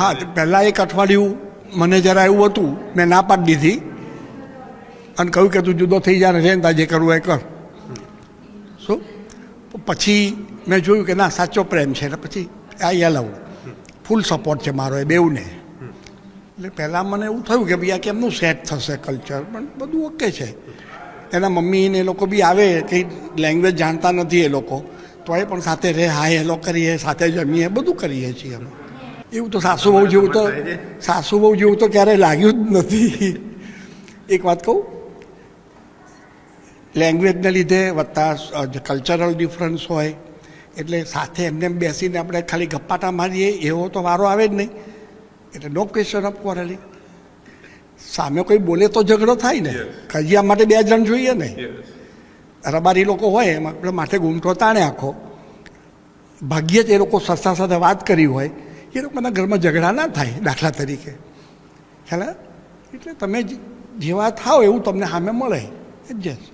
હા, પહેલાં એક અઠવાડિયું મને જરા એવું હતું, મેં ના પાડી દીધી અને કહ્યું કે તું જુદો થઈ જા ને રેન તા જે કરવું એ કર. શું પછી મેં જોયું કે ના સાચો પ્રેમ છે એટલે પછી આઈ અલાઉ, ફૂલ સપોર્ટ છે મારો એ બેઉને. એટલે પહેલાં મને એવું થયું કે ભાઈ આ કેમનું સેટ થશે કલ્ચર, પણ બધું ઓકે છે. એના મમ્મી ને એ લોકો બી આવે, કંઈ લેંગ્વેજ જાણતા નથી એ લોકો, તો એ પણ સાથે રહે, હાય હેલો કરીએ, સાથે જમીએ, બધું કરીએ છીએ અમે. એવું તો સાસુ બહુ જેવું તો ક્યારેય લાગ્યું જ નથી. એક વાત કહું, લેંગ્વેજને લીધે વત્તા કલ્ચરલ ડિફરન્સ હોય એટલે સાથે એમને બેસીને આપણે ખાલી ગપ્પાટા મારીએ એવો તો વારો આવે જ નહીં. એટલે નો ક્વેશ્ચન ઓફ ક્વોરલિંગ. સામે કોઈ બોલે તો ઝઘડો થાય ને, કજિયા માટે બે જણ જોઈએ ને. રબારી લોકો હોય એમાં આપણે માથે ઘૂમતો તાણે આખો, ભાગ્યે જ એ લોકો સસ્તા સાથે વાત કરી હોય, એ લોકોના ઘરમાં ઝઘડા ના થાય દાખલા તરીકે. ખ્યાલ? એટલે તમે જેવા થાવ એવું તમને સામે મળે. એડજસ્ટ.